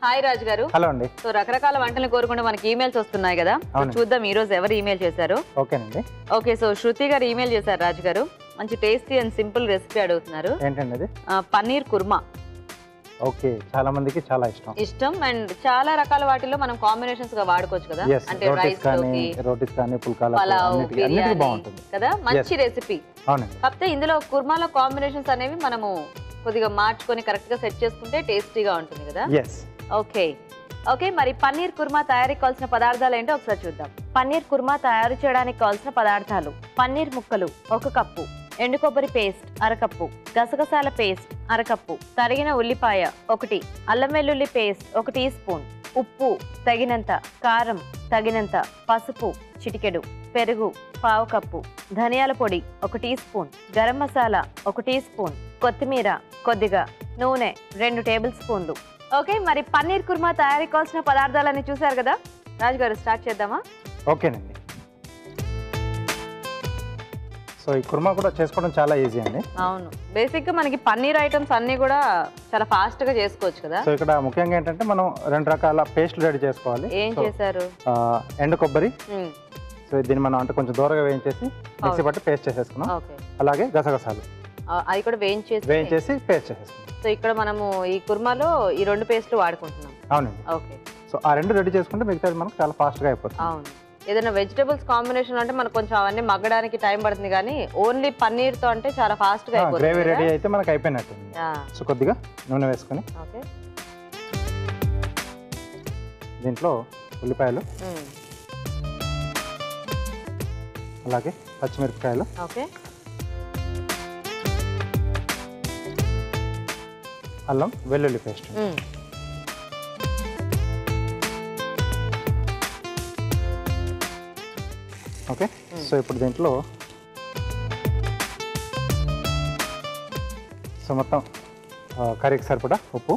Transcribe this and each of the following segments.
Hi Raj గారు. Hello అండి. So రకరకాల వంటలు కోరుకుంటే మనకి ఈమెయిల్స్ వస్తున్నాయి కదా, చూద్దాం ఈ రోజు ఎవరు ఈమెయిల్ చేశారు. ఓకేనండి. ఓకే, సో శృతి గారు ఈమెయిల్ చేశారు. రాజ్ గారు మంచి టేస్టీ అండ్ సింపుల్ రెసిపీ అడుగుతున్నారు. ఏంటండి అది? పన్నీర్ కుర్మా. ఓకే, చాలా మందికి చాలా ఇష్టం అండ్ చాలా రకాల వాటిలో మనం కాంబినేషన్స్ గా వాడుకోవచ్చు కదా, అంటే రైస్ లోకి, రోటీస్ కానీ, పుల్కాలకు, పలావ్, అన్నిటికీ బిర్యానీ బాగుంటుంది కదా. మంచి రెసిపీ. అవునండి. కాకపోతే ఇందులో కుర్మాలో కాంబినేషన్స్ అనేవి మనము కొద్దిగా మార్చుకొని కరెక్ట్ గా సెట్ చేసుకుంటే టేస్టీగా ఉంటుంది కదా. ఓకే, మరి పన్నీర్ కుర్మా తయారీకి కావాల్సిన పదార్థాలు ఏంటో ఒకసారి చూద్దాం. పన్నీర్ కుర్మా తయారు చేయడానికి కావాల్సిన పదార్థాలు: పన్నీర్ ముక్కలు 1 కప్పు, ఎండు కొబ్బరి పేస్ట్ 1/2 కప్పు, గసగసాల పేస్ట్ 1/2 కప్పు, తరిగిన ఉల్లిపాయ 1, అల్లం వెల్లుల్లి పేస్ట్ 1 టీ స్పూన్, ఉప్పు తగినంత, కారం తగినంత, పసుపు చిటికెడు, పెరుగు 1/2 కప్పు, ధనియాల పొడి 1 teaspoon, garam masala 1 teaspoon, కొత్తిమీర కొద్దిగా, నూనె 2 టేబుల్ స్పూన్లు. ఓకే, మరి పన్నీర్ కుర్మా తయారీ కావాల్సిన పదార్థాలన్నీ చూసారు కదా. రాజు గారు స్టార్ట్ చేద్దామా? ఓకేనండి. సో ఈ కుర్మా కూడా చేసుకోవడం చాలా ఈజీ అండి. అవును, బేసిక్ గా మనకి పన్నీర్ ఐటమ్స్ అన్ని కూడా చాలా ఫాస్ట్ గా చేసుకోవచ్చు కదా. సో ఇక్కడ ముఖ్యంగా ఏంటంటే మనం 2 రకాల పేస్ట్లు రెడీ చేసుకోవాలి. ఏం చేశారు? ఎండు కొబ్బరి, సో దీన్ని మనం అంటే కొంచెం దూరంగా వేయించేసి మిక్సీ పట్టి పేస్ట్ చేసేసుకున్నాం. అలాగే గసగసాలు అవి కూడా వేయించేసి పేస్ట్ చేసేసుకున్నాం. సో ఇక్కడ మనము ఈ కుర్మాలో ఈ 2 పేస్ట్లు వాడుకుంటున్నాం. అవునండి. ఓకే, సో ఆ 2 రెడీ చేసుకుంటే మిగతాది మనకు చాలా ఫాస్ట్గా అయిపోతుంది. అవును, ఏదైనా వెజిటబుల్స్ కాంబినేషన్ అంటే మనకు కొంచెం అవన్నీ మగ్గడానికి టైం పడుతుంది, కానీ ఓన్లీ పన్నీర్ తో అంటే చాలా ఫాస్ట్ గా అయిపోతుంది. గ్రేవీ రెడీ అయితే మనకు అయిపోయినట్టు. సో కొద్దిగా నూనె వేసుకొని దీంట్లో ఉల్లిపాయలు, అలాగే పచ్చిమిరపకాయలు, అల్లం వెల్లుల్లి పేస్ట్. ఓకే, సో ఇప్పుడు దీంట్లో సో మొత్తం కర్రీకి సరిపడా ఉప్పు,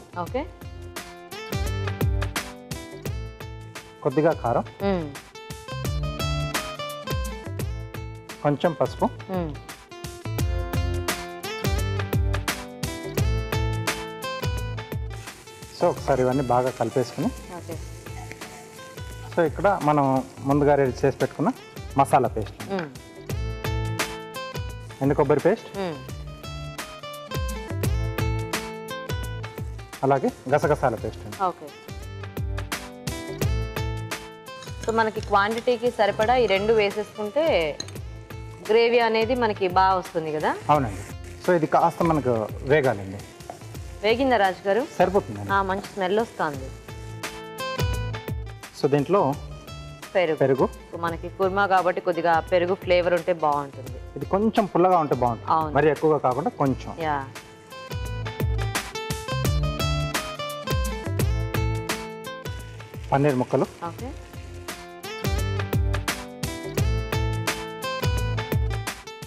కొద్దిగా కారం, కొంచెం పసుపు, సో ఒకసారి ఇవన్నీ బాగా కలిపేసుకుని, సో ఇక్కడ మనం ముందుగా రెడీ చేసి పెట్టుకున్న మసాలా పేస్ట్, ఎండు కొబ్బరి పేస్ట్, అలాగే గసగసాల పేస్ట్. సో మనకి క్వాంటిటీకి సరిపడా ఈ 2 వేసేసుకుంటే గ్రేవీ అనేది మనకి బాగా వస్తుంది కదా. అవునండి. సో ఇది కాస్త మనకు వేగాలండి. వేగిందా రాజు గారు? సరిపోతుంది. మంచి స్మెల్ వస్తుంది. సో దీంట్లో పెరుగు, మనకి కుర్మా కాబట్టి కొద్దిగా పెరుగు ఫ్లేవర్ ఉంటే బాగుంటుంది. ఇది కొంచెం పుల్లగా ఉంటే బాగుంటుంది, మరి ఎక్కువగా కాకుండా కొంచెం. పన్నీర్ ముక్కలు,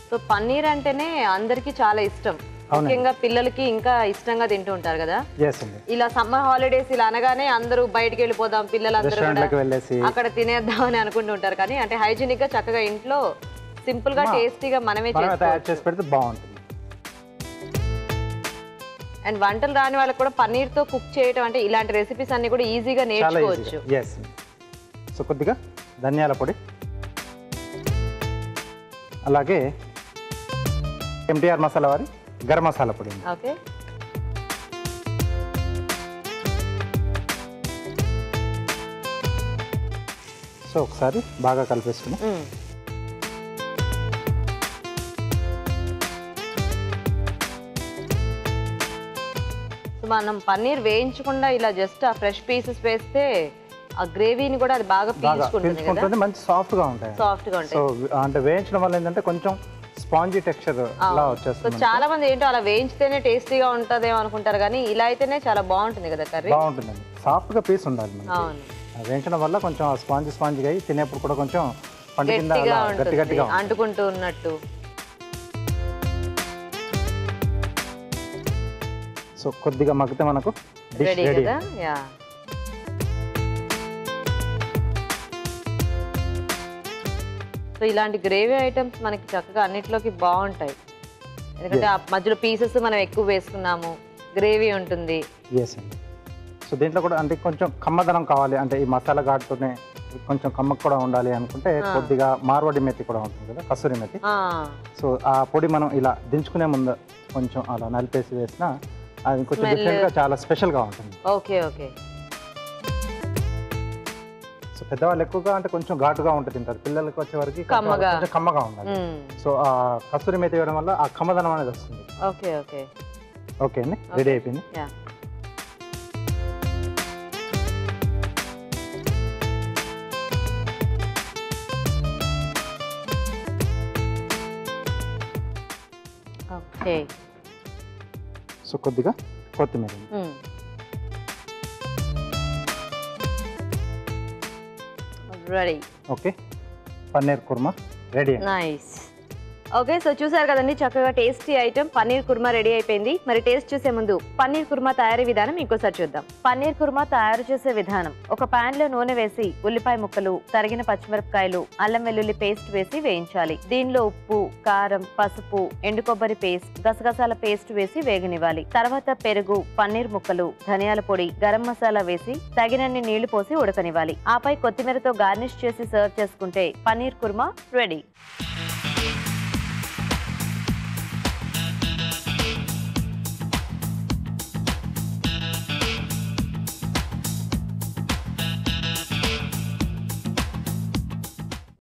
సో పన్నీర్ అంటేనే అందరికి చాలా ఇష్టం, ముఖ్యంగా పిల్లలకి ఇంకా ఇష్టంగా తింటూ ఉంటారు కదా. ఇలా సమ్మర్ హాలిడేస్ ఇలా అనగానే అందరూ బయటికి వెళ్ళిపోదాం, పిల్లలందరూ అక్కడ తినేద్దాం అని అనుకుంటూ ఉంటారు. కానీ అంటే హైజీనిక్ గా చక్కగా ఇంట్లో సింపుల్ గా టేస్టీగా మనమే చేసి పెడితే బాగుంటుంది. అండ్ వంటలు రాని వాళ్ళకి కూడా పన్నీర్ తో కుక్ చేయడం అంటే ఇలాంటి రెసిపీస్ అన్ని కూడా ఈజీగా నేర్చుకోవచ్చు. సో కొద్దిగా ధనియాల పొడి, అలాగే ఎంటీఆర్ మసాలా వారి గరం మసాలా పొడి. సో ఒకసారి బాగా కలిపేసుకుని మనం పన్నీర్ వేయించకుండా ఇలా జస్ట్ ఆ ఫ్రెష్ పీసెస్ వేస్తే ఆ గ్రేవీని కూడా అది బాగా పీల్చుకుంటుంది కదా, మంచి సాఫ్ట్ గా ఉంటాయి. సో అంటే వేయించడం వల్ల ఏంటంటే కొంచెం స్పాంజీ టెక్స్చర్ లా వచ్చేస్తుంది. చాలా మంది ఏంటో అలా వేయించితేనే టేస్టీగా ఉంటదేమో అనుకుంటారు, కానీ ఇలా అయితేనే చాలా బాగుంటుంది కదా కర్రీ. బాగుంటుందండి, సాఫ్ట్ గా పీస్ ఉండాలి మనకి. వేయించడం వల్ల కొంచెం స్పాంజీగా అయ్యి తినేప్పుడు కూడా కొంచెం పండు కింద గట్టిగా అంటుకుంటూ ఉన్నట్టు. సో కొద్దిగా మగ్గితే మనకు డిష్ రెడీ. సో ఇలాంటి గ్రేవీ ఐటమ్స్ మనకి చక్కగా అన్నిట్లోకి బాగుంటాయి, ఎందుకంటే ఆ మధ్యలో పీసెస్ మనం ఎక్కువ వేసుకున్నాము, గ్రేవీ ఉంటుంది. సో దీంట్లో కూడా అంటే కొంచెం కమ్మదనం కావాలి అంటే ఈ మసాలా ఘాటుతోనే కొంచెం కమ్మకు కూడా ఉండాలి అనుకుంటే కొద్దిగా మార్వాడి మెతి కూడా ఉంటుంది కదా, కసూరి మెతి. సో ఆ పొడి మనం ఇలా దించుకునే ముందు కొంచెం అలా నలిపేసి వేసినా అది కొంచెం డిఫరెంట్గా చాలా స్పెషల్గా ఉంటుంది. Okay okay. సో పెద్దవాళ్ళు ఎక్కువగా అంటే కొంచెం ఘాటుగా ఉంటుంది తింటారు, పిల్లలకి వచ్చే వరకు కొంచెం కమ్మగా ఉండాలి. సో ఆ కసూరి మెతి వేయడం వల్ల ఆ కమ్మదనం అనేది వస్తుంది. Okay okay. ఓకే అండి, రెడీ అయిపోయింది. ఓకే. సో కొద్దిగా కొత్తిమీర. Ready. Okay, paneer korma ready. Nice. Okay, so చూసారు కదండి, చక్కగా tasty item paneer korma ready అయిపోయింది. మరి టేస్ట్ చూసే ముందు పన్నీర్ కుర్మా తయారీ విధానం ఇంకోసారి చూద్దాం. పన్నీర్ కుర్మా తయారు చేసే విధానం: ఒక పాన్ లో నూనె వేసి ఉల్లిపాయ ముక్కలు, తరిగిన పచ్చిమిరపకాయలు, అల్లం వెల్లుల్లి పేస్ట్ వేసి వేయించాలి. దీనిలో ఉప్పు, కారం, పసుపు, ఎండు కొబ్బరి పేస్ట్, గసగసాల పేస్ట్ వేసి వేగనివ్వాలి. తర్వాత పెరుగు, పన్నీర్ ముక్కలు, ధనియాల పొడి, గరం మసాలా వేసి తగినన్ని నీళ్లు పోసి ఉడకనివ్వాలి. ఆపై కొత్తిమీరతో గార్నిష్ చేసి సర్వ్ చేసుకుంటే పన్నీర్ కుర్మా రెడీ.